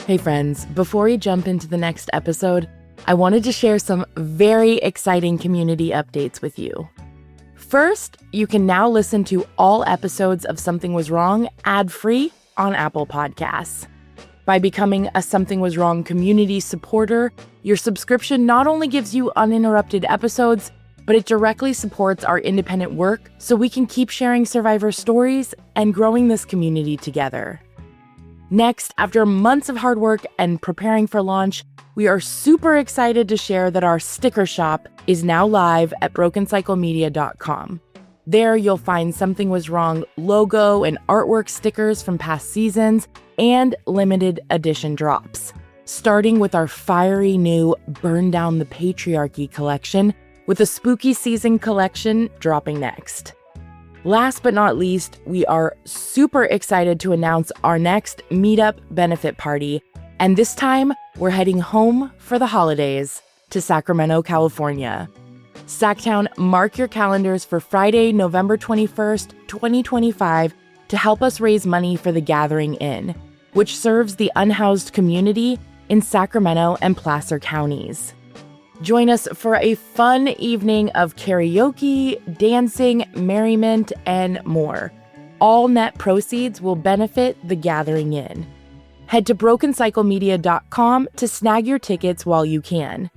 Hey friends, before we jump into the next episode, I wanted to share some very exciting community updates with you. First, you can now listen to all episodes of Something Was Wrong ad-free on Apple Podcasts. By becoming a Something Was Wrong community supporter, your subscription not only gives you uninterrupted episodes, but it directly supports our independent work so we can keep sharing survivor stories and growing this community together. Next, after months of hard work and preparing for launch, we are super excited to share that our sticker shop is now live at brokencyclemedia.com. There, you'll find Something Was Wrong logo and artwork stickers from past seasons and limited edition drops, starting with our fiery new Burn Down the Patriarchy collection, with a spooky season collection dropping next. Last but not least, we are super excited to announce our next meetup benefit party, and this time we're heading home for the holidays to Sacramento, California. Sacktown, mark your calendars for Friday, November 21st, 2025 to help us raise money for the Gathering Inn, which serves the unhoused community in Sacramento and Placer counties. Join us for a fun evening of karaoke, dancing, merriment, and more. All net proceeds will benefit the Gathering Inn. Head to brokencyclemedia.com to snag your tickets while you can.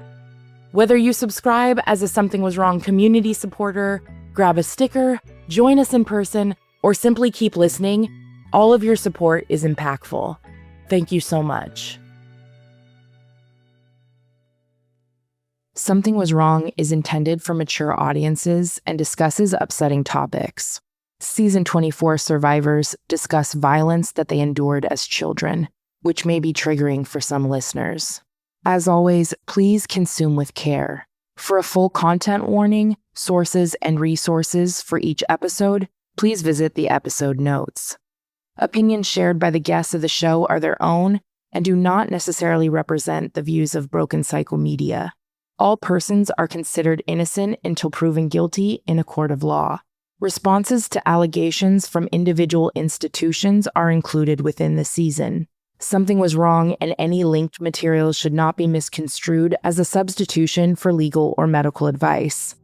Whether you subscribe as a Something Was Wrong community supporter, grab a sticker, join us in person, or simply keep listening, all of your support is impactful. Thank you so much. Something Was Wrong is intended for mature audiences and discusses upsetting topics. Season 24 survivors discuss violence that they endured as children, which may be triggering for some listeners. As always, please consume with care. For a full content warning, sources, and resources for each episode, please visit the episode notes. Opinions shared by the guests of the show are their own and do not necessarily represent the views of Broken Cycle Media. All persons are considered innocent until proven guilty in a court of law. Responses to allegations from individual institutions are included within the season. Something Was Wrong, and any linked materials should not be misconstrued as a substitution for legal or medical advice.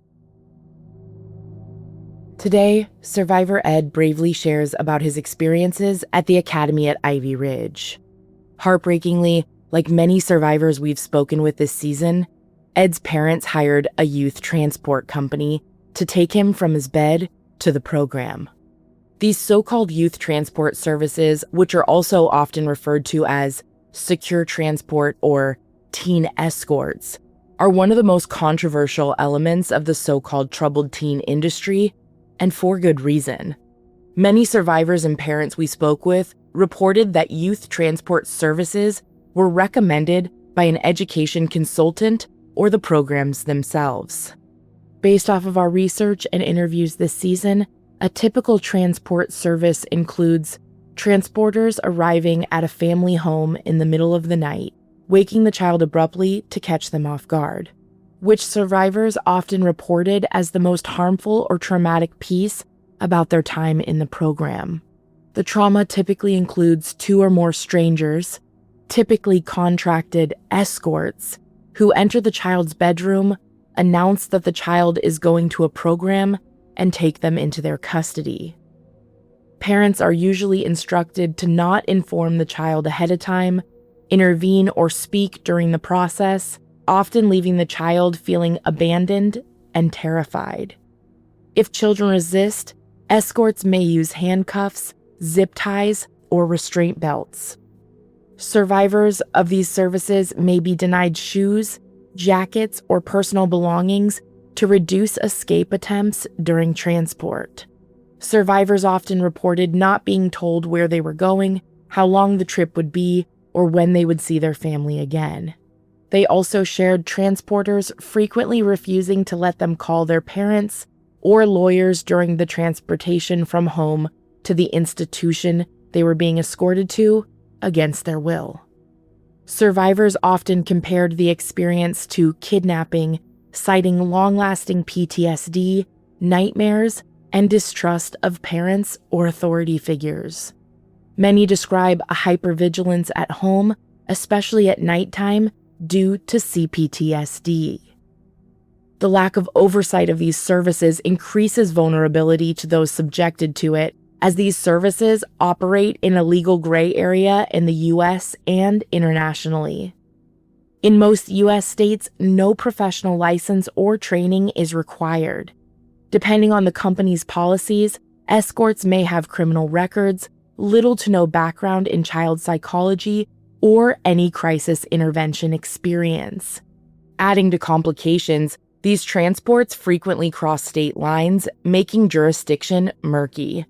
Today, Survivor Ed bravely shares about his experiences at the academy at Ivy Ridge. Heartbreakingly, like many survivors we've spoken with this season, Ed's parents hired a youth transport company to take him from his bed to the program. These so-called youth transport services, which are also often referred to as secure transport or teen escorts, are one of the most controversial elements of the so-called troubled teen industry, and for good reason. Many survivors and parents we spoke with reported that youth transport services were recommended by an education consultant or the programs themselves. Based off of our research and interviews this season, a typical transport service includes transporters arriving at a family home in the middle of the night, waking the child abruptly to catch them off guard, which survivors often reported as the most harmful or traumatic piece about their time in the program. The trauma typically includes 2 or more strangers, typically contracted escorts, who enter the child's bedroom, announce that the child is going to a program, and take them into their custody. Parents are usually instructed to not inform the child ahead of time, intervene or speak during the process, often leaving the child feeling abandoned and terrified. If children resist, escorts may use handcuffs, zip ties, or restraint belts. Survivors of these services may be denied shoes, jackets, or personal belongings to reduce escape attempts during transport. Survivors often reported not being told where they were going, how long the trip would be, or when they would see their family again. They also shared transporters frequently refusing to let them call their parents or lawyers during the transportation from home to the institution they were being escorted to against their will. Survivors often compared the experience to kidnapping, citing long-lasting PTSD, nightmares, and distrust of parents or authority figures. Many describe a hypervigilance at home especially at nighttime, due to CPTSD. The lack of oversight of these services increases vulnerability to those subjected to it, as these services operate in a legal gray area in the US and internationally. In most US states, no professional license or training is required. Depending on the company's policies, escorts may have criminal records, little to no background in child psychology, or any crisis intervention experience. Adding to complications, these transports frequently cross state lines, making jurisdiction murky.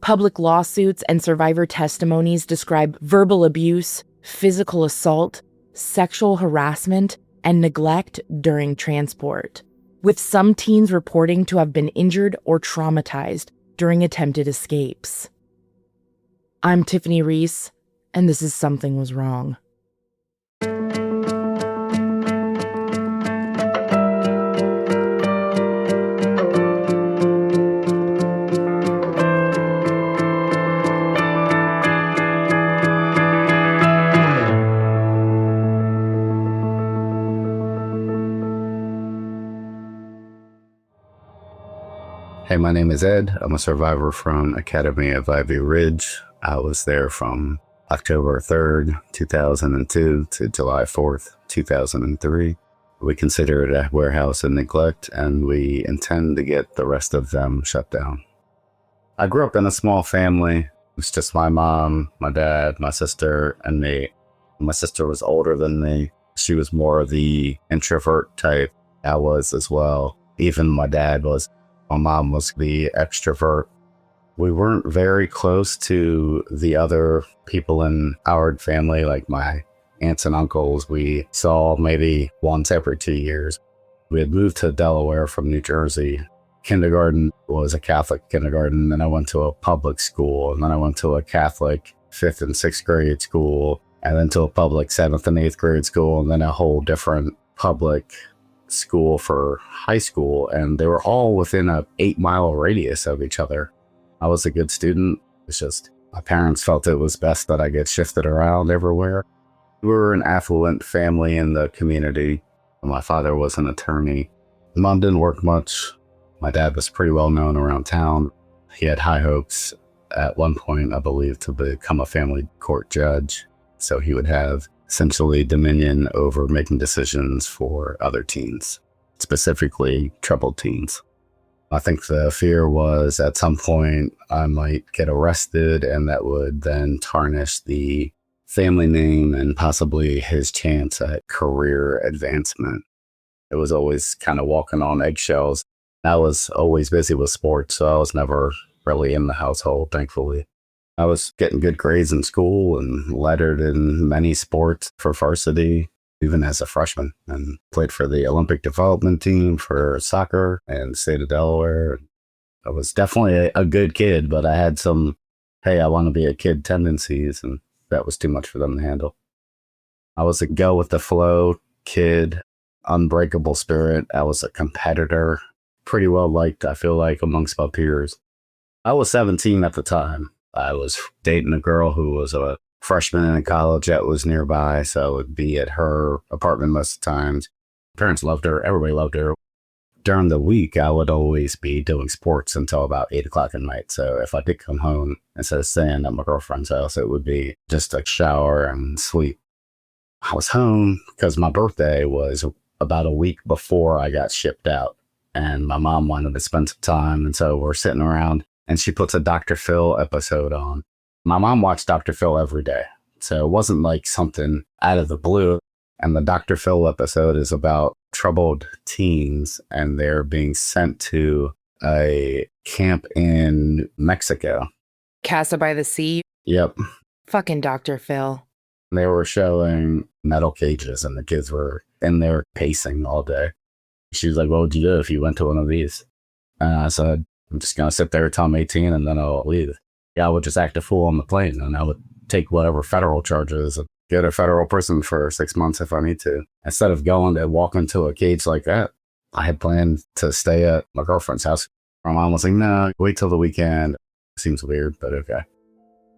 Public lawsuits and survivor testimonies describe verbal abuse, physical assault, sexual harassment, and neglect during transport, with some teens reporting to have been injured or traumatized during attempted escapes. I'm Tiffany Reese, and this is Something Was Wrong. Hey, my name is Ed. I'm a survivor from Academy of Ivy Ridge. I was there from October 3rd, 2002 to July 4th, 2003. We consider it a warehouse of neglect, and we intend to get the rest of them shut down. I grew up in a small family. It was just my mom, my dad, my sister, and me. My sister was older than me. She was more the introvert type. I was as well. Even my dad was. My mom was the extrovert. We weren't very close to the other people in our family, like my aunts and uncles. We saw maybe once every 2 years. We had moved to Delaware from New Jersey. Kindergarten was a Catholic kindergarten, and I went to a public school, and then I went to a Catholic 5th and 6th grade school, and then to a public 7th and 8th grade school, and then a whole different public school for high school, and they were all within a 8-mile radius of each other. I was a good student. It's just my parents felt it was best that I get shifted around everywhere. We were an affluent family in the community. My father was an attorney. Mom didn't work much. My dad was pretty well known around town. He had high hopes at one point, I believe, to become a family court judge, so he would have essentially dominion over making decisions for other teens, specifically troubled teens. I think the fear was at some point I might get arrested, and that would then tarnish the family name and possibly his chance at career advancement. It was always kind of walking on eggshells. I was always busy with sports, so I was never really in the household, thankfully. I was getting good grades in school and lettered in many sports for varsity, even as a freshman, and played for the Olympic development team for soccer in the state of Delaware. I was definitely a good kid, but I had some, hey, I want to be a kid tendencies, and that was too much for them to handle. I was a go with the flow kid, unbreakable spirit. I was a competitor, pretty well liked, I feel like, amongst my peers. I was 17 at the time. I was dating a girl who was a freshman in college that was nearby, so I would be at her apartment most of the times. Parents loved her. Everybody loved her. During the week, I would always be doing sports until about 8 o'clock at night. So if I did come home, instead of staying at my girlfriend's house, it would be just a shower and sleep. I was home because my birthday was about a week before I got shipped out, and my mom wanted to spend some time, and so we're sitting around, and she puts a Dr. Phil episode on. My mom watched Dr. Phil every day, so it wasn't like something out of the blue. And the Dr. Phil episode is about troubled teens, and they're being sent to a camp in Mexico. Casa by the Sea? Yep. Fucking Dr. Phil. They were showing metal cages, and the kids were in there pacing all day. She was like, what would you do if you went to one of these? And I said, I'm just going to sit there till I'm 18 and then I'll leave. Yeah, I would just act a fool on the plane, and I would take whatever federal charges and get a federal prison for 6 months if I need to. Instead of going and walking to a cage like that, I had planned to stay at my girlfriend's house. My mom was like, no, wait till the weekend. Seems weird, but okay.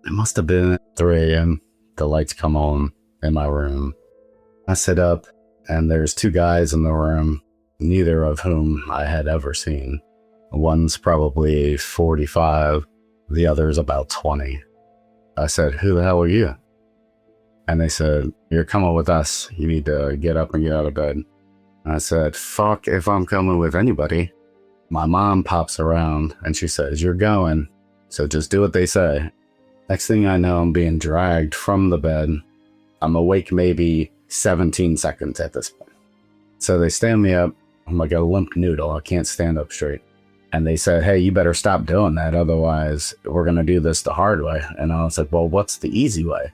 It must have been 3 a.m. The lights come on in my room. I sit up, and there's two guys in the room, neither of whom I had ever seen. One's probably 45, the other's about 20. I said, "Who the hell are you?" And they said, "You're coming with us. You need to get up and get out of bed." I said, "Fuck if I'm coming with anybody." My mom pops around and she says, "You're going, so just do what they say." Next thing I know, I'm being dragged from the bed. I'm awake maybe 17 seconds at this point. So they stand me up. I'm like a limp noodle. I can't stand up straight. And they said, "Hey, you better stop doing that. Otherwise, we're going to do this the hard way." And I was like, "Well, what's the easy way?"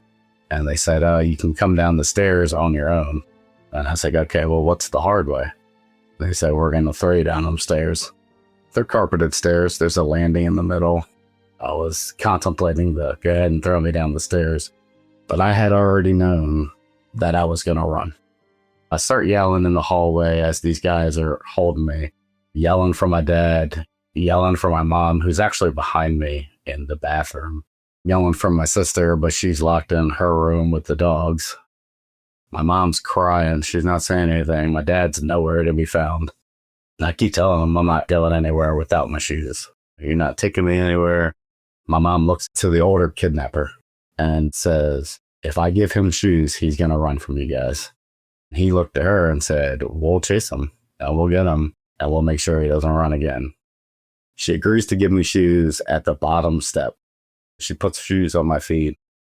And they said, "You can come down the stairs on your own." And I was like, "Okay, well, what's the hard way?" They said, "We're going to throw you down them stairs." They're carpeted stairs. There's a landing in the middle. I was contemplating the go ahead and throw me down the stairs. But I had already known that I was going to run. I start yelling in the hallway as these guys are holding me, yelling for my dad, yelling for my mom, who's actually behind me in the bathroom, yelling for my sister, but she's locked in her room with the dogs. My mom's crying. She's not saying anything. My dad's nowhere to be found. And I keep telling him I'm not going anywhere without my shoes. You're not taking me anywhere. My mom looks to the older kidnapper and says, "If I give him shoes, he's going to run from you guys." He looked at her and said, "We'll chase him and we'll get him and we'll make sure he doesn't run again." She agrees to give me shoes at the bottom step. She puts shoes on my feet.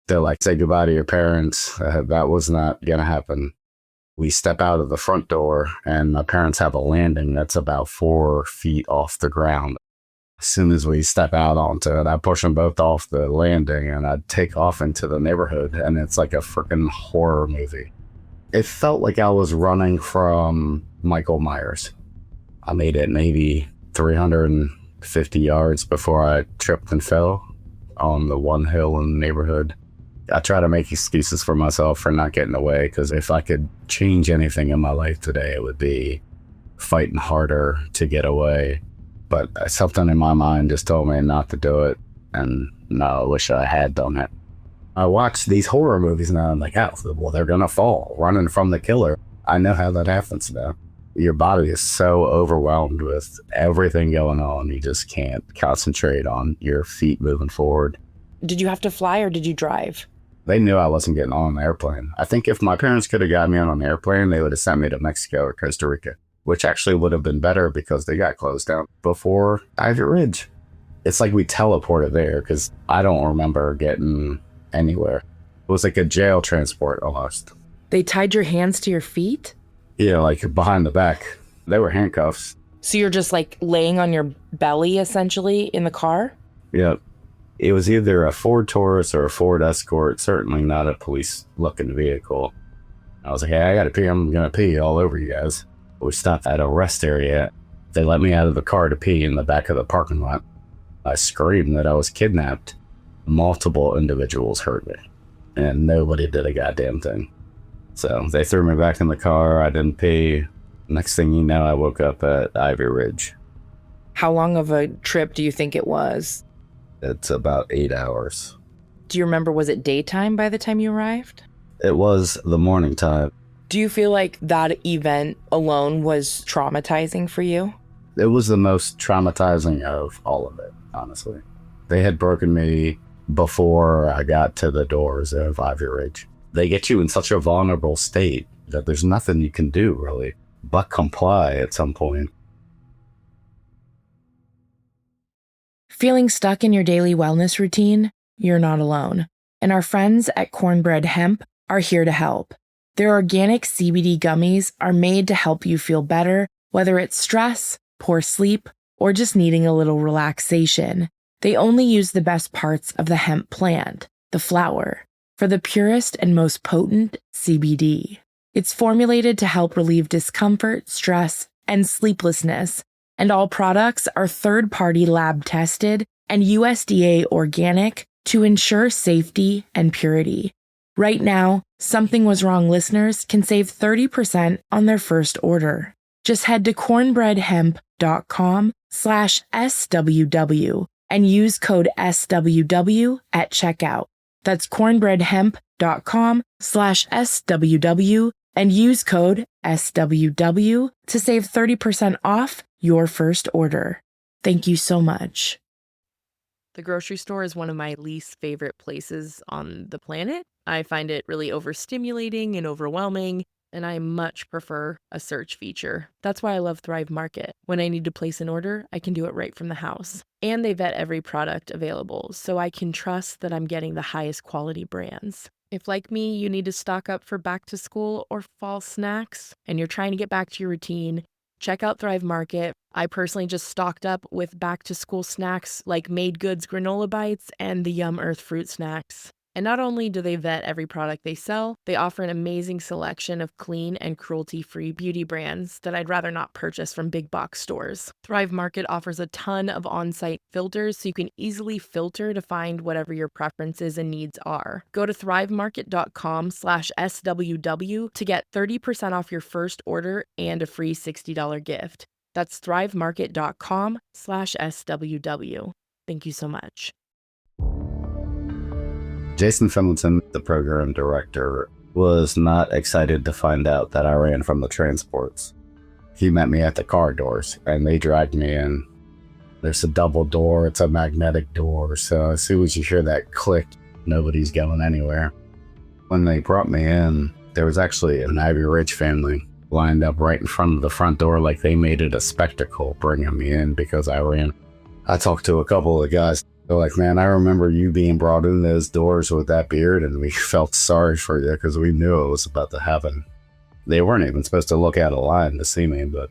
They're like, "Say goodbye to your parents." That was not going to happen. We step out of the front door, and my parents have a landing that's about 4 feet off the ground. As soon as we step out onto it, I push them both off the landing, and I take off into the neighborhood, and it's like a freaking horror movie. It felt like I was running from Michael Myers. I made it maybe 350 yards before I tripped and fell on the one hill in the neighborhood. I try to make excuses for myself for not getting away, because if I could change anything in my life today, it would be fighting harder to get away. But something in my mind just told me not to do it, and no, I wish I had done it. I watch these horror movies now, and I'm like, "Oh, well, they're gonna fall, running from the killer." I know how that happens now. Your body is so overwhelmed with everything going on, you just can't concentrate on your feet moving forward. Did you have to fly or did you drive? They knew I wasn't getting on an airplane. I think if my parents could have got me on an airplane, they would have sent me to Mexico or Costa Rica, which actually would have been better because they got closed down before Ivy Ridge. It's like we teleported there because I don't remember getting anywhere. It was like a jail transport almost. They tied your hands to your feet? Yeah, like behind the back. They were handcuffs. So you're just like laying on your belly essentially in the car? Yep. It was either a Ford Taurus or a Ford Escort, certainly not a police-looking vehicle. I was like, "Hey, I gotta pee. I'm gonna pee all over you guys." We stopped at a rest area. They let me out of the car to pee in the back of the parking lot. I screamed that I was kidnapped. Multiple individuals heard me, and nobody did a goddamn thing. So they threw me back in the car. I didn't pee. Next thing you know, I woke up at Ivy Ridge. How long of a trip do you think it was? It's about 8 hours. Do you remember, was it daytime by the time you arrived? It was the morning time. Do you feel like that event alone was traumatizing for you? It was the most traumatizing of all of it, honestly. They had broken me before I got to the doors of Ivy Ridge. They get you in such a vulnerable state that there's nothing you can do, really, but comply at some point. Feeling stuck in your daily wellness routine? You're not alone. And our friends at Cornbread Hemp are here to help. Their organic CBD gummies are made to help you feel better, whether it's stress, poor sleep, or just needing a little relaxation. They only use the best parts of the hemp plant, the flower, for the purest and most potent CBD. It's formulated to help relieve discomfort, stress, and sleeplessness, and all products are third-party lab tested and USDA organic to ensure safety and purity. Right now, Something Was Wrong listeners can save 30% on their first order. Just head to cornbreadhemp.com/SWW and use code SWW at checkout. That's cornbreadhemp.com/SWW and use code SWW to save 30% off your first order. Thank you so much. The grocery store is one of my least favorite places on the planet. I find it really overstimulating and overwhelming, and I much prefer a search feature. That's why I love Thrive Market. When I need to place an order, I can do it right from the house. And they vet every product available, so I can trust that I'm getting the highest quality brands. If, like me, you need to stock up for back to school or fall snacks, and you're trying to get back to your routine, check out Thrive Market. I personally just stocked up with back to school snacks like Made Goods granola bites and the Yum Earth fruit snacks. And not only do they vet every product they sell, they offer an amazing selection of clean and cruelty-free beauty brands that I'd rather not purchase from big box stores. Thrive Market offers a ton of on-site filters so you can easily filter to find whatever your preferences and needs are. Go to thrivemarket.com/SWW to get 30% off your first order and a free $60 gift. That's thrivemarket.com/SWW. Thank you so much. Jason Finlayson, the program director, was not excited to find out that I ran from the transports. He met me at the car doors and they dragged me in. There's a double door, it's a magnetic door, so as soon as you hear that click, nobody's going anywhere. When they brought me in, there was actually an Ivy Ridge family lined up right in front of the front door like they made it a spectacle bringing me in because I ran. I talked to a couple of guys. They're like, man, I remember you being brought in those doors with that beard and we felt sorry for you because we knew it was about to happen. They weren't even supposed to look out of line to see me, but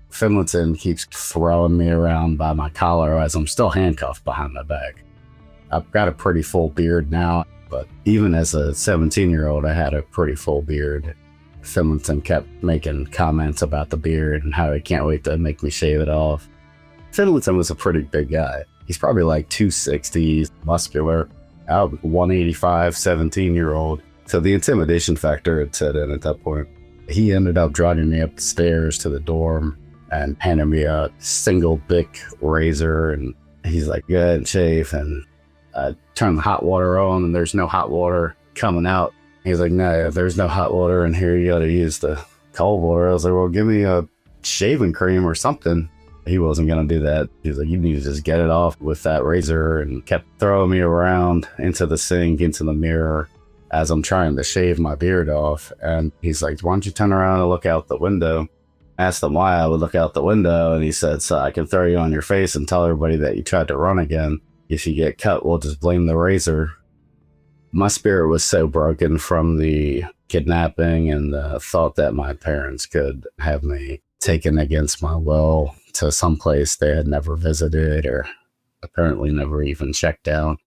Finlayson keeps throwing me around by my collar as I'm still handcuffed behind my back. I've got a pretty full beard now, but even as a 17-year-old, I had a pretty full beard. Finlayson kept making comments about the beard and how he can't wait to make me shave it off. Finlayson was a pretty big guy. He's probably like 260, muscular. I was 185, 17-year-old. So the intimidation factor had set in at that point. He ended up driving me up the stairs to the dorm and handed me a single Bic razor. And he's like, go ahead and shave. And I turned the hot water on and there's no hot water coming out. He's like, no, if there's no hot water in here, you got to use the cold water. I was like, well, give me a shaving cream or something. He wasn't going to do that. He was like, you need to just get it off with that razor, and kept throwing me around into the sink, into the mirror as I'm trying to shave my beard off. And he's like, why don't you turn around and look out the window? I asked him why I would look out the window. And he said, so I can throw you on your face and tell everybody that you tried to run again. If you get cut, we'll just blame the razor. My spirit was so broken from the kidnapping and the thought that my parents could have me taken against my will to some place they had never visited or apparently never even checked out.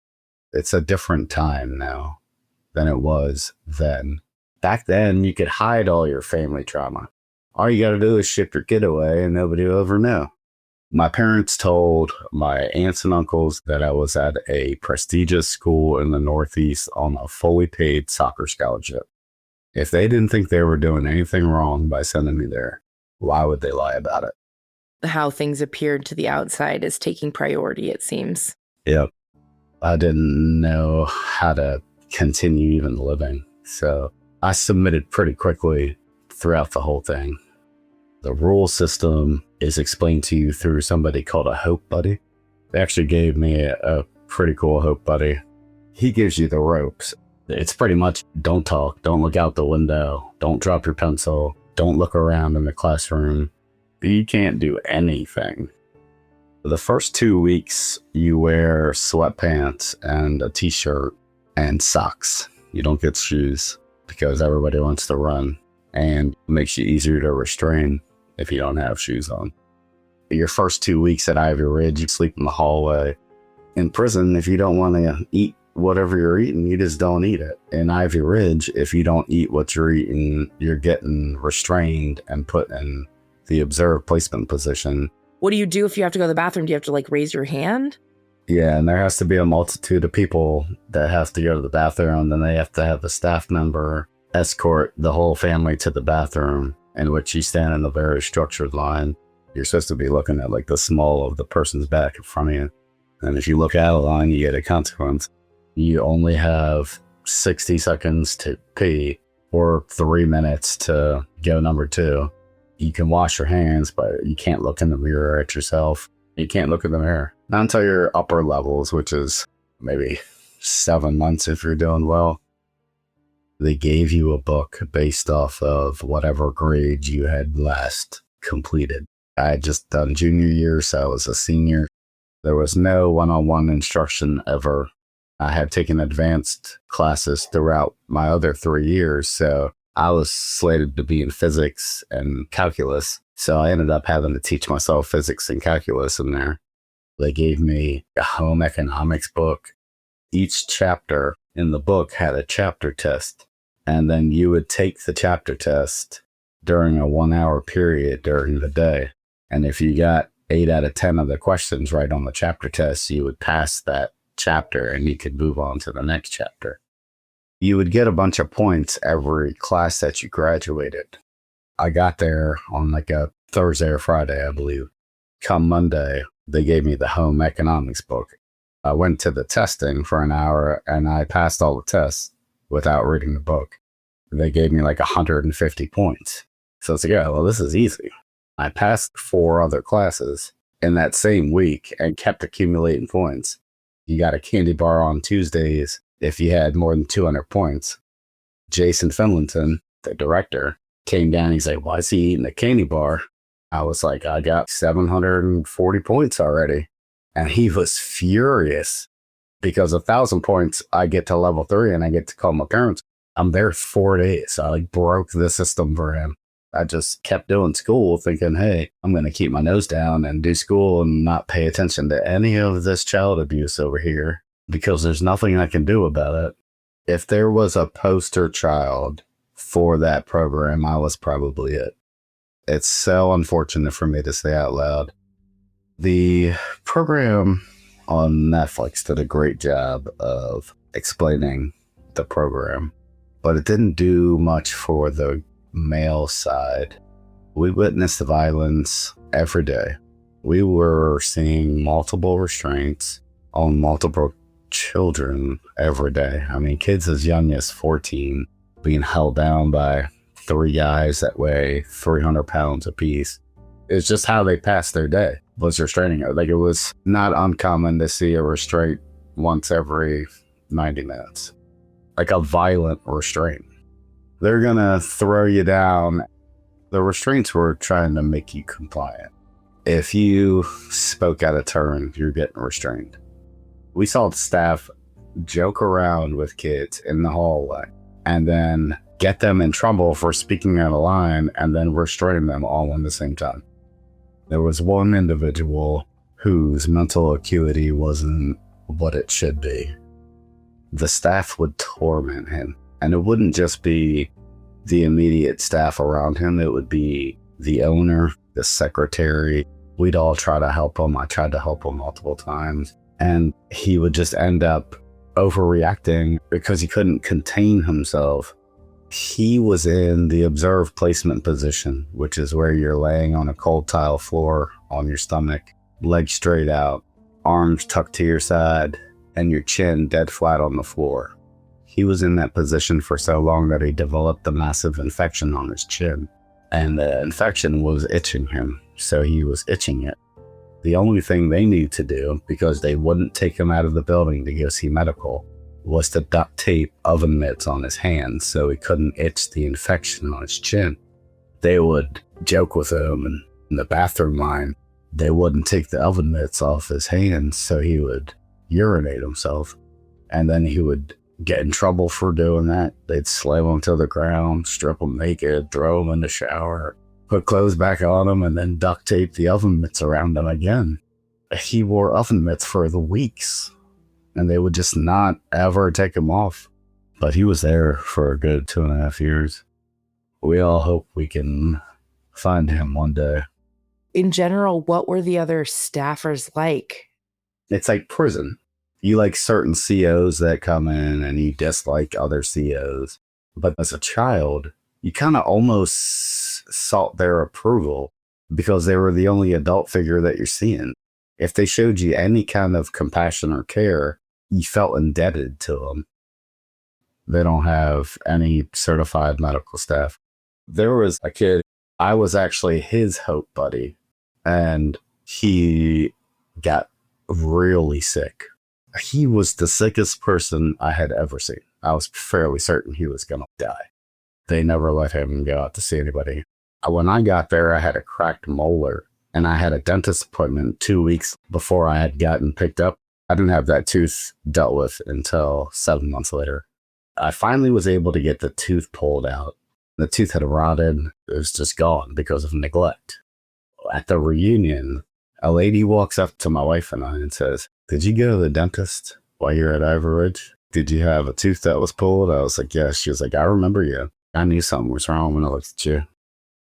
It's a different time now than it was then. Back then, you could hide all your family trauma. All you got to do is ship your kid away and nobody will ever know. My parents told my aunts and uncles that I was at a prestigious school in the Northeast on a fully paid soccer scholarship. If they didn't think they were doing anything wrong by sending me there, why would they lie about it? How things appeared to the outside is taking priority, it seems. Yep. I didn't know how to continue even living, so I submitted pretty quickly throughout the whole thing. The rule system is explained to you through somebody called a Hope Buddy. They actually gave me a pretty cool Hope Buddy. He gives you the ropes. It's pretty much don't talk, don't look out the window, don't drop your pencil, don't look around in the classroom. You can't do anything. The first 2 weeks, you wear sweatpants and a t-shirt and socks. You don't get shoes because everybody wants to run, and it makes you easier to restrain if you don't have shoes on. Your first 2 weeks at Ivy Ridge, you sleep in the hallway. In prison, if you don't want to eat whatever you're eating, you just don't eat it. In Ivy Ridge, if you don't eat what you're eating, you're getting restrained and put in the observed placement position. What do you do if you have to go to the bathroom? Do you have to raise your hand? Yeah, and there has to be a multitude of people that have to go to the bathroom, and then they have to have a staff member escort the whole family to the bathroom, in which you stand in a very structured line. You're supposed to be looking at the small of the person's back in front of you. And if you look out of line, you get a consequence. You only have 60 seconds to pee or 3 minutes to go number 2. You can wash your hands, but you can't look in the mirror at yourself. You can't look in the mirror. Not until your upper levels, which is maybe 7 months if you're doing well. They gave you a book based off of whatever grade you had last completed. I had just done junior year, so I was a senior. There was no one-on-one instruction ever. I had taken advanced classes throughout my other 3 years, so I was slated to be in physics and calculus. So I ended up having to teach myself physics and calculus in there. They gave me a home economics book. Each chapter in the book had a chapter test, and then you would take the chapter test during a 1-hour period during the day. And if you got 8 out of 10 of the questions right on the chapter test, you would pass that chapter and you could move on to the next chapter. You would get a bunch of points every class that you graduated. I got there on like a Thursday or Friday, I believe. Come Monday, they gave me the home economics book. I went to the testing for an hour and I passed all the tests without reading the book. They gave me like 150 points. So it's like, yeah, well, this is easy. I passed 4 other classes in that same week and kept accumulating points. You got a candy bar on Tuesdays if you had more than 200 points. Jason Finlinton, the director, came down. He's like, why is he eating a candy bar? I was like, I got 740 points already. And he was furious because 1,000 points, I get to level 3 and I get to call my parents. I'm there 4 days. I like broke the system for him. I just kept doing school thinking, hey, I'm going to keep my nose down and do school and not pay attention to any of this child abuse over here because there's nothing I can do about it. If there was a poster child for that program, I was probably it. It's so unfortunate for me to say out loud. The program on Netflix did a great job of explaining the program, but it didn't do much for the male side. We witnessed the violence every day. We were seeing multiple restraints on multiple children every day. I mean, kids as young as 14 being held down by 3 guys that weigh 300 pounds apiece. It's just how they passed their day, was restraining it. Like, it was not uncommon to see a restraint once every 90 minutes. Like a violent restraint. They're gonna throw you down. The restraints were trying to make you compliant. If you spoke out of turn, you're getting restrained. We saw the staff joke around with kids in the hallway and then get them in trouble for speaking out of line and then restrain them all at the same time. There was one individual whose mental acuity wasn't what it should be. The staff would torment him. And it wouldn't just be the immediate staff around him. It would be the owner, the secretary. We'd all try to help him. I tried to help him multiple times. And he would just end up overreacting because he couldn't contain himself. He was in the observed placement position, which is where you're laying on a cold tile floor on your stomach, legs straight out, arms tucked to your side, and your chin dead flat on the floor. He was in that position for so long that he developed a massive infection on his chin. And the infection was itching him, so he was itching it. The only thing they knew to do, because they wouldn't take him out of the building to go see medical, was to duct tape oven mitts on his hands so he couldn't itch the infection on his chin. They would joke with him, and in the bathroom line, they wouldn't take the oven mitts off his hands so he would urinate himself. And then he would get in trouble for doing that. They'd slam him to the ground, strip him naked, throw him in the shower, put clothes back on him, and then duct tape the oven mitts around him again. He wore oven mitts for the weeks, and they would just not ever take him off. But he was there for a good 2.5 years. We all hope we can find him one day. In general, what were the other staffers like? It's like prison. You like certain COs that come in and you dislike other COs. But as a child, you kind of almost sought their approval because they were the only adult figure that you're seeing. If they showed you any kind of compassion or care, you felt indebted to them. They don't have any certified medical staff. There was a kid, I was actually his hope buddy, and he got really sick. He was the sickest person I had ever seen. I was fairly certain he was going to die. They never let him go out to see anybody. When I got there, I had a cracked molar, and I had a dentist appointment 2 weeks before I had gotten picked up. I didn't have that tooth dealt with until 7 months later. I finally was able to get the tooth pulled out. The tooth had rotted. It was just gone because of neglect. At the reunion, a lady walks up to my wife and I and says, "Did you go to the dentist while you were at Ivy Ridge? Did you have a tooth that was pulled?" I was like, "Yeah." She was like, "I remember you. I knew something was wrong when I looked at you."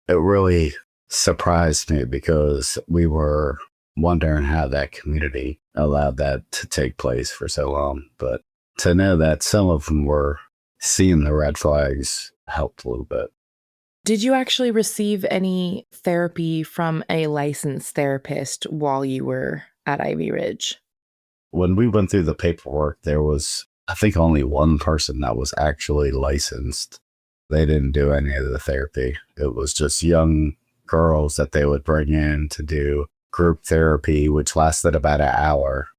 It really surprised me because we were wondering how that community allowed that to take place for so long. But to know that some of them were seeing the red flags helped a little bit. Did you actually receive any therapy from a licensed therapist while you were at Ivy Ridge? When we went through the paperwork, there was, I think, only one person that was actually licensed. They didn't do any of the therapy. It was just young girls that they would bring in to do group therapy, which lasted about an hour.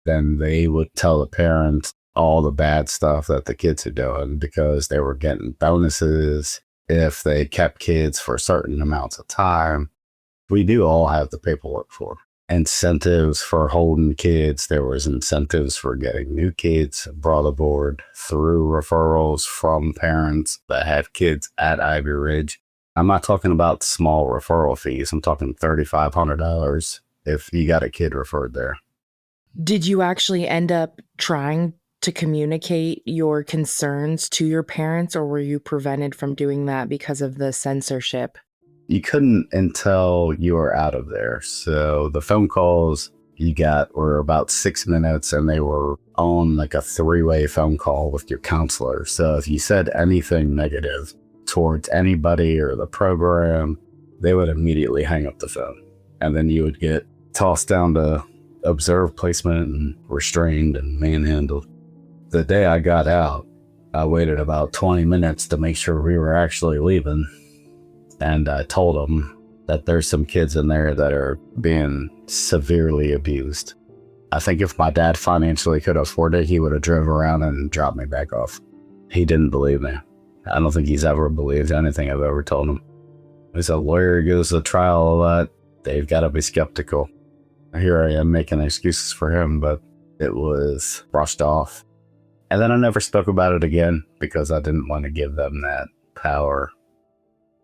Then they would tell the parents all the bad stuff that the kids are doing because they were getting bonuses if they kept kids for certain amounts of time. We do all have the paperwork for incentives for holding kids. There was incentives for getting new kids brought aboard through referrals from parents that have kids at Ivy Ridge. I'm not talking about small referral fees. I'm talking $3,500 if you got a kid referred there. Did you actually end up trying to communicate your concerns to your parents, or were you prevented from doing that because of the censorship? You couldn't until you were out of there. So the phone calls you got were about 6 minutes, and they were on like a 3-way phone call with your counselor. So if you said anything negative towards anybody or the program, they would immediately hang up the phone. And then you would get tossed down to observed placement and restrained and manhandled. The day I got out, I waited about 20 minutes to make sure we were actually leaving. And I told them that there's some kids in there that are being severely abused. I think if my dad financially could afford it, he would have drove around and dropped me back off. He didn't believe me. I don't think he's ever believed anything I've ever told him. As a lawyer goes to trial a lot, they've got to be skeptical. Here I am making excuses for him, but it was brushed off. And then I never spoke about it again because I didn't want to give them that power.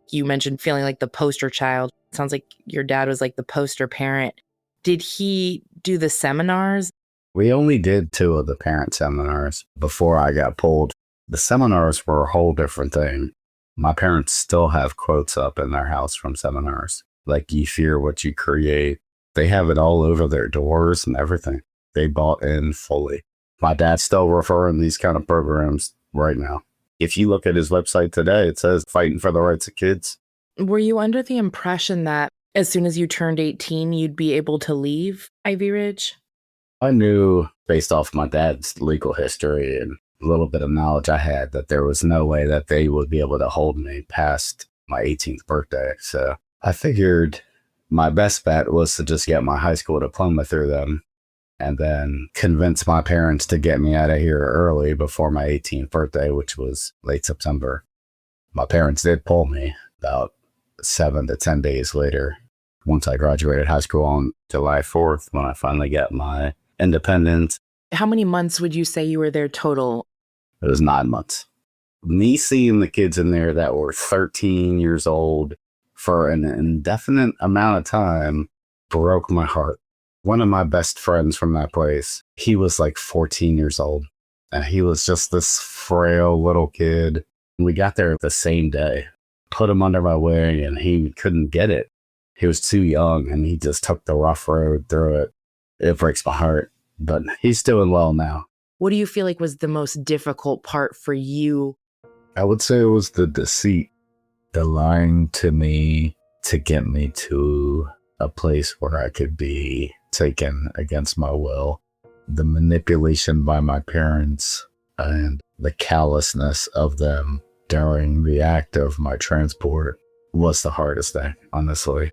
You mentioned feeling like the poster child. Sounds like your dad was like the poster parent. Did he do the seminars? We only did 2 of the parent seminars before I got pulled. The seminars were a whole different thing. My parents still have quotes up in their house from seminars. Like, you fear what you create. They have it all over their doors and everything. They bought in fully. My dad's still referring these kind of programs right now. If you look at his website today, it says fighting for the rights of kids. Were you under the impression that as soon as you turned 18, you'd be able to leave Ivy Ridge? I knew, based off my dad's legal history and a little bit of knowledge I had, that there was no way that they would be able to hold me past my 18th birthday. So I figured my best bet was to just get my high school diploma through them and then convince my parents to get me out of here early before my 18th birthday, which was late September. My parents did pull me about 7 to 10 days later, once I graduated high school on July 4th, when I finally got my independence. How many months would you say you were there total? It was 9 months. Me seeing the kids in there that were 13 years old for an indefinite amount of time broke my heart. One of my best friends from that place, he was like 14 years old, and he was just this frail little kid. We got there the same day, put him under my wing, and he couldn't get it. He was too young, and he just took the rough road through it. It breaks my heart, but he's doing well now. What do you feel like was the most difficult part for you? I would say it was the deceit, the lying to me to get me to a place where I could be taken against my will. The manipulation by my parents and the callousness of them during the act of my transport was the hardest thing, honestly.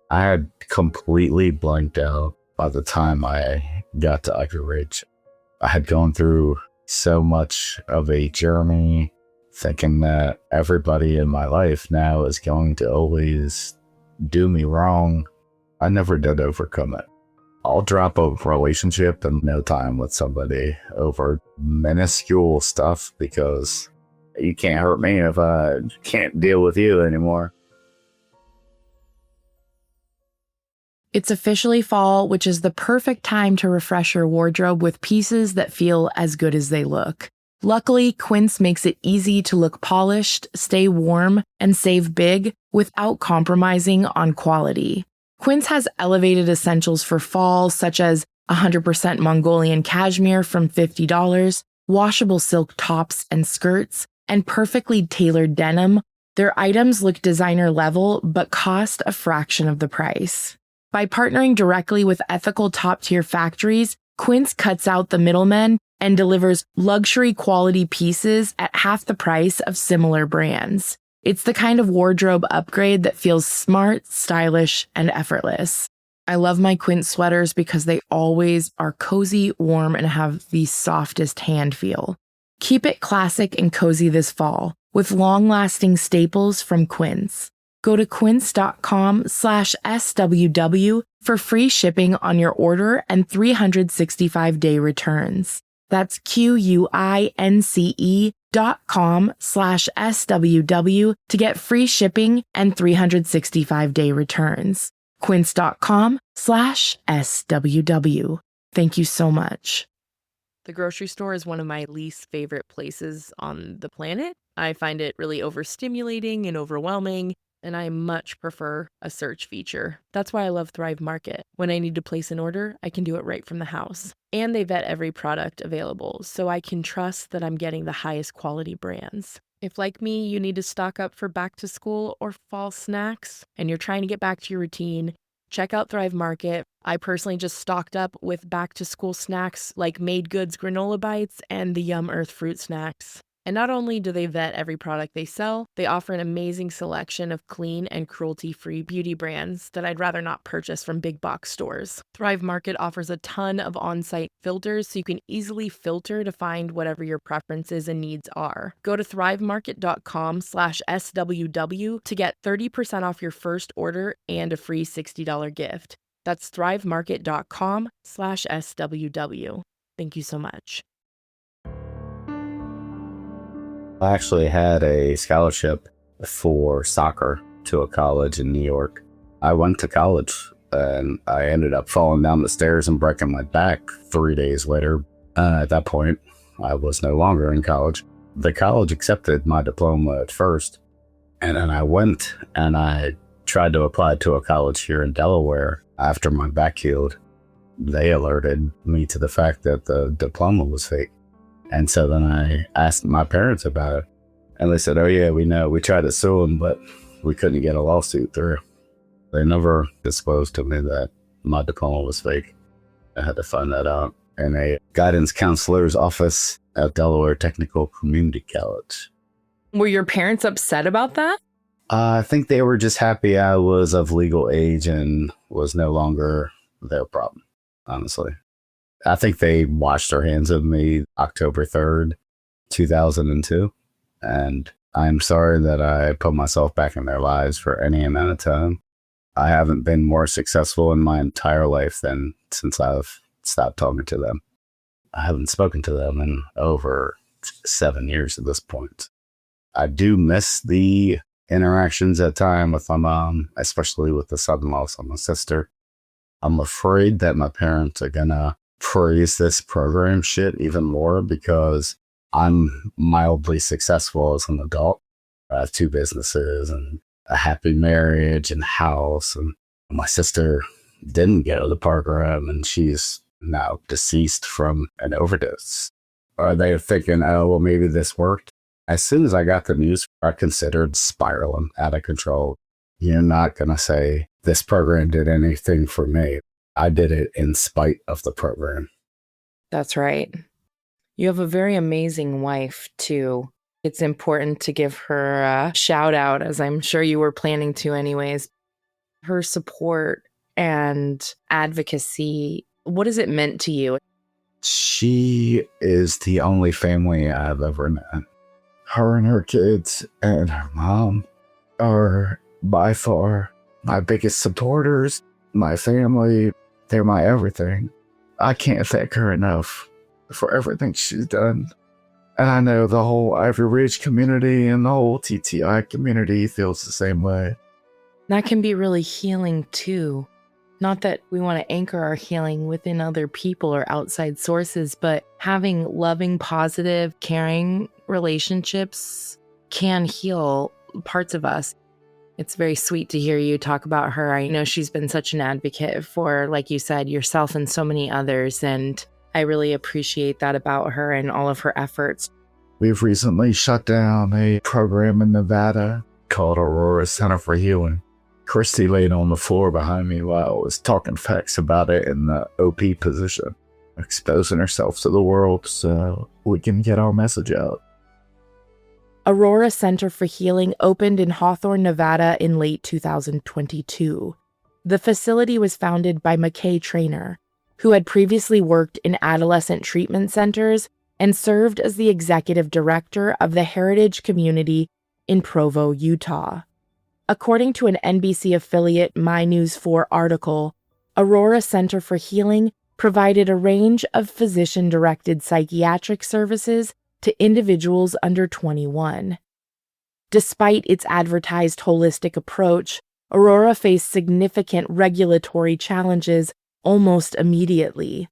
I had completely blanked out by the time I got to Ivy Ridge. I had gone through so much of a journey thinking that everybody in my life now is going to always do me wrong. I never did overcome it. I'll drop a relationship in no time with somebody over minuscule stuff because you can't hurt me if I can't deal with you anymore. It's officially fall, which is the perfect time to refresh your wardrobe with pieces that feel as good as they look. Luckily, Quince makes it easy to look polished, stay warm, and save big without compromising on quality. Quince has elevated essentials for fall, such as 100% Mongolian cashmere from $50, washable silk tops and skirts, and perfectly tailored denim. Their items look designer level, but cost a fraction of the price. By partnering directly with ethical top-tier factories, Quince cuts out the middlemen and delivers luxury quality pieces at half the price of similar brands. It's the kind of wardrobe upgrade that feels smart, stylish, and effortless. I love my Quince sweaters because they always are cozy, warm, and have the softest hand feel. Keep it classic and cozy this fall with long-lasting staples from Quince. Go to quince.com/SWW for free shipping on your order and 365-day returns. That's QUINCE.com/SWW to get free shipping and 365-day returns. Quince.com/SWW. Thank you so much. The grocery store is one of my least favorite places on the planet. I find it really overstimulating and overwhelming, and I much prefer a search feature. That's why I love Thrive Market. When I need to place an order, I can do it right from the house. And they vet every product available, so I can trust that I'm getting the highest quality brands. If, like me, you need to stock up for back to school or fall snacks, and you're trying to get back to your routine, check out Thrive Market. I personally just stocked up with back to school snacks like Made Goods granola bites and the Yum Earth fruit snacks. And not only do they vet every product they sell, they offer an amazing selection of clean and cruelty-free beauty brands that I'd rather not purchase from big box stores. Thrive Market offers a ton of on-site filters so you can easily filter to find whatever your preferences and needs are. Go to thrivemarket.com/SWW to get 30% off your first order and a free $60 gift. That's thrivemarket.com/SWW. Thank you so much. I actually had a scholarship for soccer to a college in New York. I went to college and I ended up falling down the stairs and breaking my back 3 days later. At that point, I was no longer in college. The college accepted my diploma at first, and then I went and I tried to apply to a college here in Delaware after my back healed. They alerted me to the fact that the diploma was fake. And so then I asked my parents about it, and they said, "Oh yeah, we know. We tried to sue them, but we couldn't get a lawsuit through." They never disclosed to me that my diploma was fake. I had to find that out in a guidance counselor's office at Delaware Technical Community College. Were your parents upset about that? I think they were just happy I was of legal age and was no longer their problem, honestly. I think they washed their hands of me October 3rd, 2002. And I'm sorry that I put myself back in their lives for any amount of time. I haven't been more successful in my entire life than since I've stopped talking to them. I haven't spoken to them in over 7 years at this point. I do miss the interactions at time with my mom, especially with the sudden loss of my sister. I'm afraid that my parents are gonna praise this program shit even more because I'm mildly successful as an adult. I have 2 businesses and a happy marriage and house, and my sister didn't go to the program and she's now deceased from an overdose. Are they thinking, oh, well, maybe this worked? As soon as I got the news, I considered spiraling out of control. You're not going to say this program did anything for me. I did it in spite of the program. That's right. You have a very amazing wife, too. It's important to give her a shout out, as I'm sure you were planning to anyways. Her support and advocacy, what has it meant to you? She is the only family I've ever known. Her and her kids and her mom are by far my biggest supporters, my family. They're my everything. I can't thank her enough for everything she's done. And I know the whole Ivy Ridge community and the whole TTI community feels the same way. That can be really healing too. Not that we want to anchor our healing within other people or outside sources, but having loving, positive, caring relationships can heal parts of us. It's very sweet to hear you talk about her. I know she's been such an advocate for, like you said, yourself and so many others, and I really appreciate that about her and all of her efforts. We've recently shut down a program in Nevada called Aurora Center for Healing. Christy laid on the floor behind me while I was talking facts about it in the OP position, exposing herself to the world so we can get our message out. Aurora Center for Healing opened in Hawthorne, Nevada in late 2022. The facility was founded by McKay Traynor, who had previously worked in adolescent treatment centers and served as the executive director of the Heritage Community in Provo, Utah. According to an NBC affiliate My News 4 article, Aurora Center for Healing provided a range of physician-directed psychiatric services to individuals under 21. Despite its advertised holistic approach, Aurora faced significant regulatory challenges almost immediately.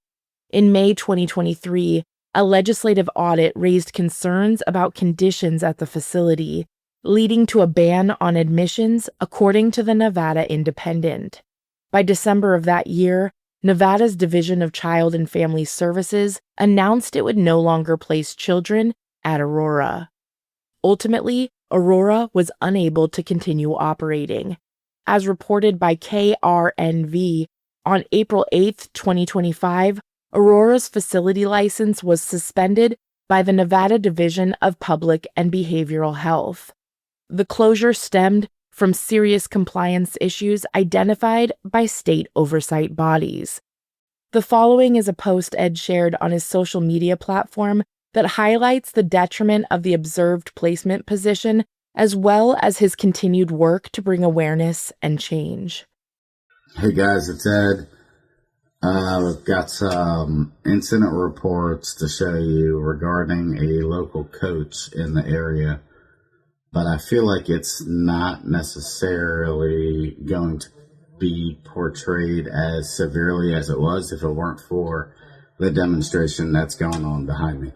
In May 2023, a legislative audit raised concerns about conditions at the facility, leading to a ban on admissions, according to the Nevada Independent. By December of that year, Nevada's Division of Child and Family Services announced it would no longer place children at Aurora. Ultimately, Aurora was unable to continue operating. As reported by KRNV, on April 8, 2025, Aurora's facility license was suspended by the Nevada Division of Public and Behavioral Health. The closure stemmed from serious compliance issues identified by state oversight bodies. The following is a post Ed shared on his social media platform that highlights the detriment of the observed placement position, as well as his continued work to bring awareness and change. Hey guys, it's Ed. I've got some incident reports to show you regarding a local coach in the area, but I feel like it's not necessarily going to be portrayed as severely as it was if it weren't for the demonstration that's going on behind me.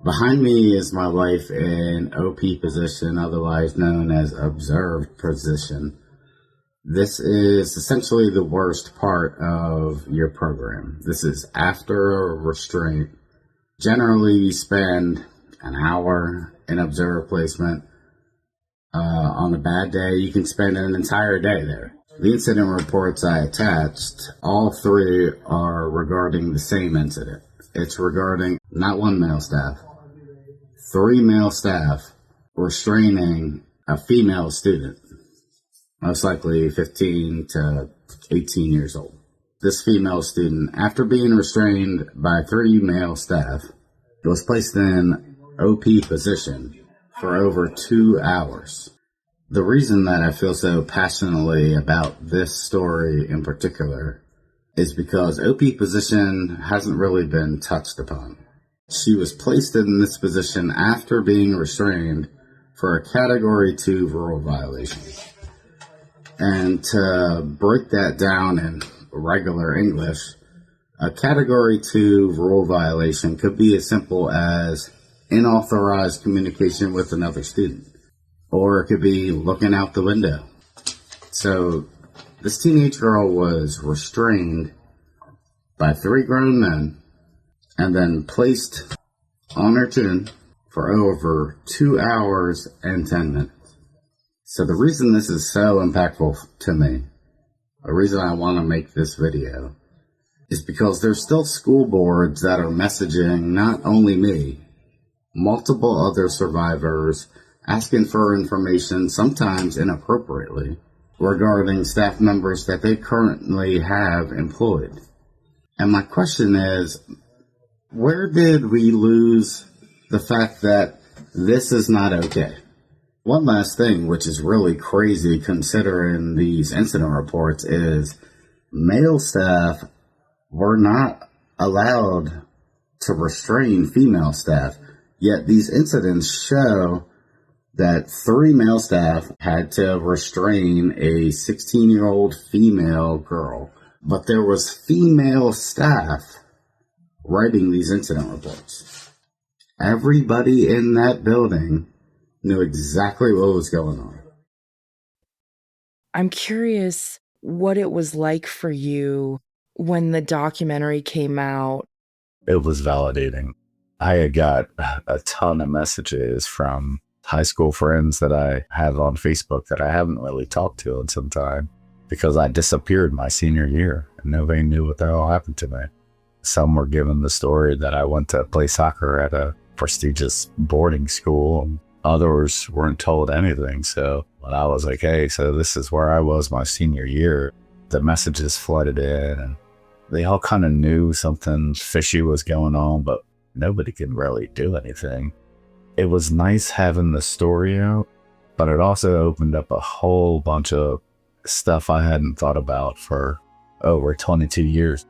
Behind me is my wife in OP position, otherwise known as observed position. This is essentially the worst part of your program. This is after a restraint. Generally, you spend an hour in observed placement. On a bad day, you can spend an entire day there. The incident reports I attached, all three are regarding the same incident. It's regarding not one male staff, 3 male staff restraining a female student, most likely 15 to 18 years old. This female student, after being restrained by 3 male staff, was placed in OP position for over 2 hours. The reason that I feel so passionately about this story in particular is because OP position hasn't really been touched upon. She was placed in this position after being restrained for a Category 2 rule violation. And to break that down in regular English, a Category 2 rule violation could be as simple as unauthorized communication with another student, or it could be looking out the window. So this teenage girl was restrained by 3 grown men and then placed on her chin for over 2 hours and 10 minutes. So the reason this is so impactful to me, the reason I want to make this video, is because there's still school boards that are messaging not only me, multiple other survivors, asking for information, sometimes inappropriately, regarding staff members that they currently have employed. And my question is, where did we lose the fact that this is not okay? One last thing, which is really crazy considering these incident reports, is male staff were not allowed to restrain female staff. Yet these incidents show that 3 male staff had to restrain a 16-year-old female girl. But there was female staff writing these incident reports. Everybody in that building knew exactly what was going on. I'm curious what it was like for you when the documentary came out. It was validating. I had got a ton of messages from high school friends that I have on Facebook that I haven't really talked to in some time because I disappeared my senior year and nobody knew what the hell happened to me. Some were given the story that I went to play soccer at a prestigious boarding school. Others weren't told anything. So when I was like, hey, so this is where I was my senior year, the messages flooded in and they all kind of knew something fishy was going on, but nobody could really do anything. It was nice having the story out, but it also opened up a whole bunch of stuff I hadn't thought about for over 22 years.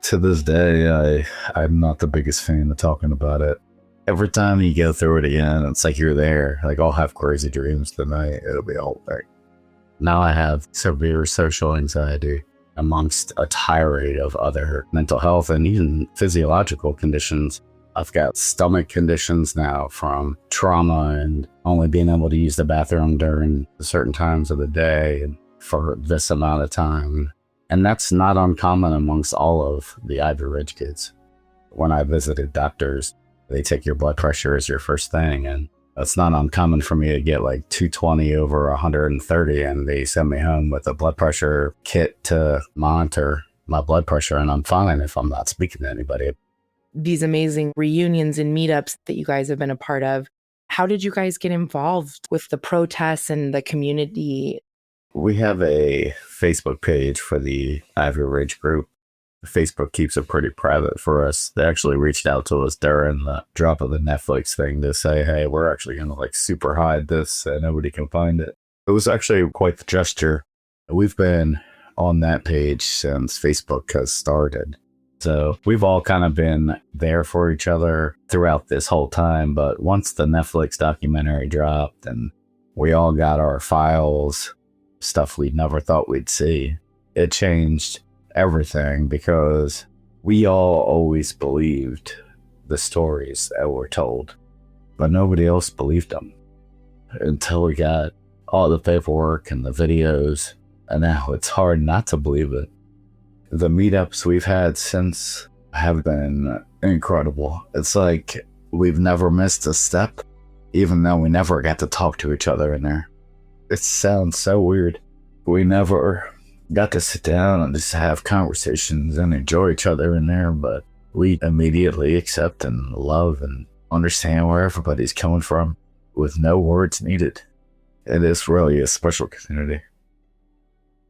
To this day, I'm not the biggest fan of talking about it. Every time you go through it again, it's like you're there. Like, I'll have crazy dreams tonight. It'll be all right. Now I have severe social anxiety amongst a tirade of other mental health and even physiological conditions. I've got stomach conditions now from trauma and only being able to use the bathroom during certain times of the day and for this amount of time. And that's not uncommon amongst all of the Ivy Ridge kids. When I visited doctors, they take your blood pressure as your first thing. And it's not uncommon for me to get like 220 over 130 and they send me home with a blood pressure kit to monitor my blood pressure. And I'm fine if I'm not speaking to anybody. These amazing reunions and meetups that you guys have been a part of. How did you guys get involved with the protests and the community? We have a Facebook page for the Ivy Ridge group. Facebook keeps it pretty private for us. They actually reached out to us during the drop of the Netflix thing to say, hey, we're actually going to like super hide this so nobody can find it. It was actually quite the gesture. We've been on that page since Facebook has started. So we've all kind of been there for each other throughout this whole time. But once the Netflix documentary dropped and we all got our files, stuff we never thought we'd see, it changed everything because we all always believed the stories that were told, but nobody else believed them until we got all the paperwork and the videos. And now it's hard not to believe it. The meetups we've had since have been incredible. It's like we've never missed a step, even though we never got to talk to each other in there. It sounds so weird. We never got to sit down and just have conversations and enjoy each other in there, but we immediately accept and love and understand where everybody's coming from with no words needed. It is really a special community.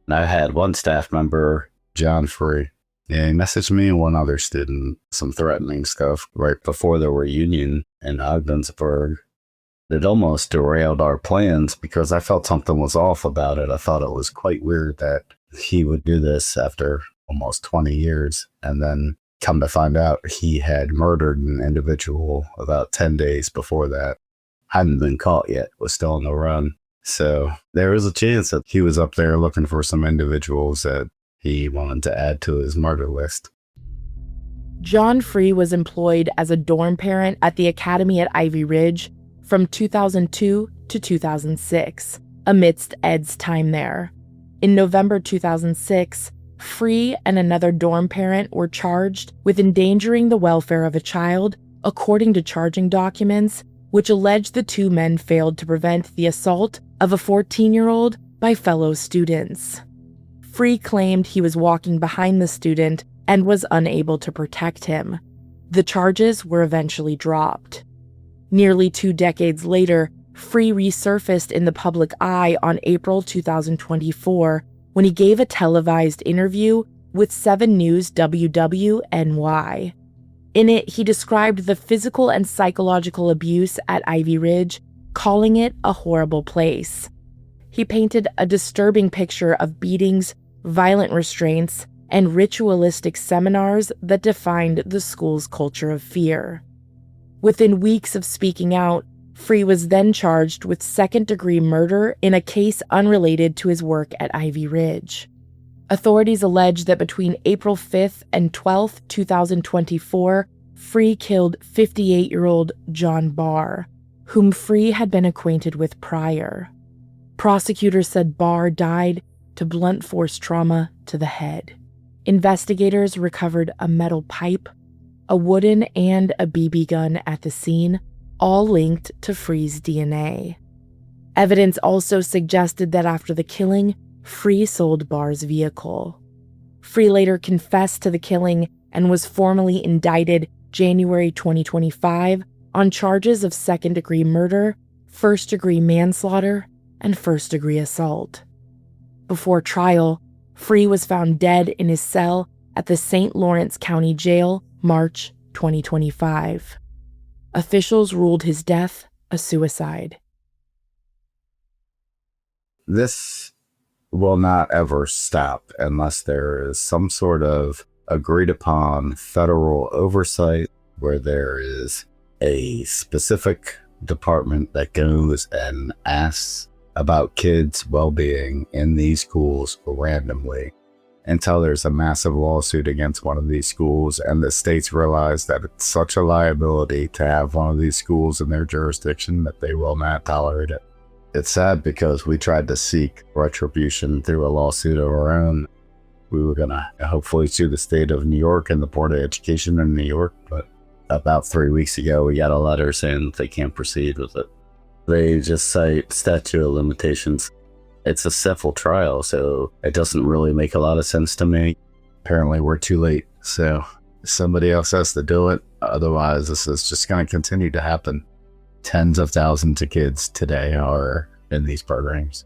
And I had one staff member, John Free. Yeah, he messaged me and one other student some threatening stuff right before the reunion in Ogdensburg. It almost derailed our plans because I felt something was off about it. I thought it was quite weird that he would do this after almost 20 years and then come to find out he had murdered an individual about 10 days before that. Hadn't been caught yet, was still on the run. So there was a chance that he was up there looking for some individuals that he wanted to add to his murder list. John Free was employed as a dorm parent at the academy at Ivy Ridge from 2002 to 2006, amidst Ed's time there. In November 2006, Free and another dorm parent were charged with endangering the welfare of a child, according to charging documents, which alleged the two men failed to prevent the assault of a 14-year-old by fellow students. Free claimed he was walking behind the student and was unable to protect him. The charges were eventually dropped. Nearly 2 decades later, Free resurfaced in the public eye on April 2024 when he gave a televised interview with 7 News WWNY. In it, he described the physical and psychological abuse at Ivy Ridge, calling it a horrible place. He painted a disturbing picture of beatings, violent restraints, and ritualistic seminars that defined the school's culture of fear. Within weeks of speaking out, Free was then charged with second-degree murder in a case unrelated to his work at Ivy Ridge. Authorities allege that between April 5th and 12th, 2024, Free killed 58-year-old John Barr, whom Free had been acquainted with prior. Prosecutors said Barr died to blunt force trauma to the head. Investigators recovered a metal pipe, a wooden and a BB gun at the scene, all linked to Free's DNA. Evidence also suggested that after the killing, Free sold Barr's vehicle. Free later confessed to the killing and was formally indicted January 2025 on charges of second-degree murder, first-degree manslaughter, and first-degree assault. Before trial, Free was found dead in his cell at the St. Lawrence County Jail, March 2025. Officials ruled his death a suicide. This will not ever stop unless there is some sort of agreed upon federal oversight where there is a specific department that goes and asks about kids' well-being in these schools randomly until there's a massive lawsuit against one of these schools and the states realize that it's such a liability to have one of these schools in their jurisdiction that they will not tolerate it. It's sad because we tried to seek retribution through a lawsuit of our own. We were going to hopefully sue the state of New York and the Board of Education in New York, but about 3 weeks ago, we got a letter saying that they can't proceed with it. They just cite statute of limitations. It's a civil trial, so it doesn't really make a lot of sense to me. Apparently, we're too late, so somebody else has to do it. Otherwise, this is just going to continue to happen. Tens of thousands of kids today are in these programs.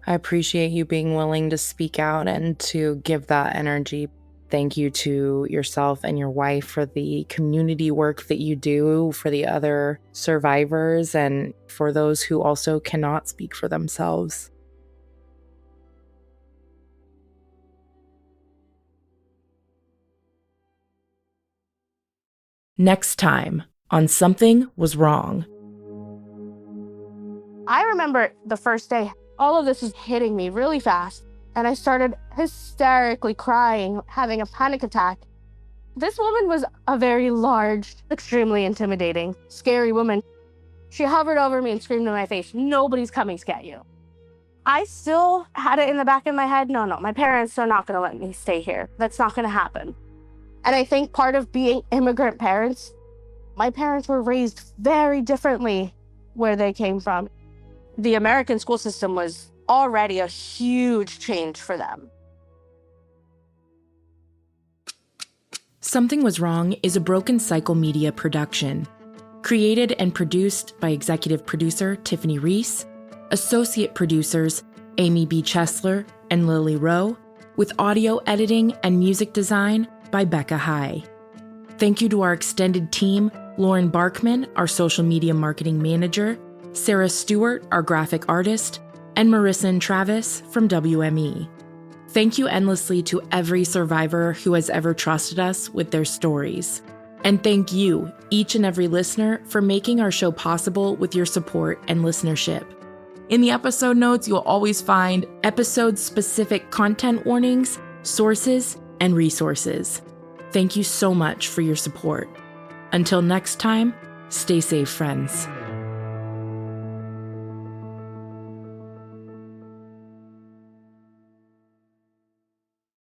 I appreciate you being willing to speak out and to give that energy. Thank you to yourself and your wife for the community work that you do for the other survivors and for those who also cannot speak for themselves. Next time on Something Was Wrong. I remember the first day, all of this was hitting me really fast, and I started hysterically crying, having a panic attack. This woman was a very large, extremely intimidating, scary woman. She hovered over me and screamed in my face, "Nobody's coming to get you." I still had it in the back of my head, no, my parents are not gonna let me stay here. That's not gonna happen. And I think part of being immigrant parents, my parents were raised very differently where they came from. The American school system was already a huge change for them. Something Was Wrong is a Broken Cycle Media production. Created and produced by executive producer Tiffany Reese, associate producers Amy B. Chesler and Lily Rowe, with audio editing and music design by Becca High. Thank you to our extended team, Lauren Barkman, our social media marketing manager, Sarah Stewart, our graphic artist, and Marissa and Travis from WME. Thank you endlessly to every survivor who has ever trusted us with their stories. And thank you, each and every listener, for making our show possible with your support and listenership. In the episode notes, you'll always find episode-specific content warnings, sources, and resources. Thank you so much for your support. Until next time, stay safe, friends.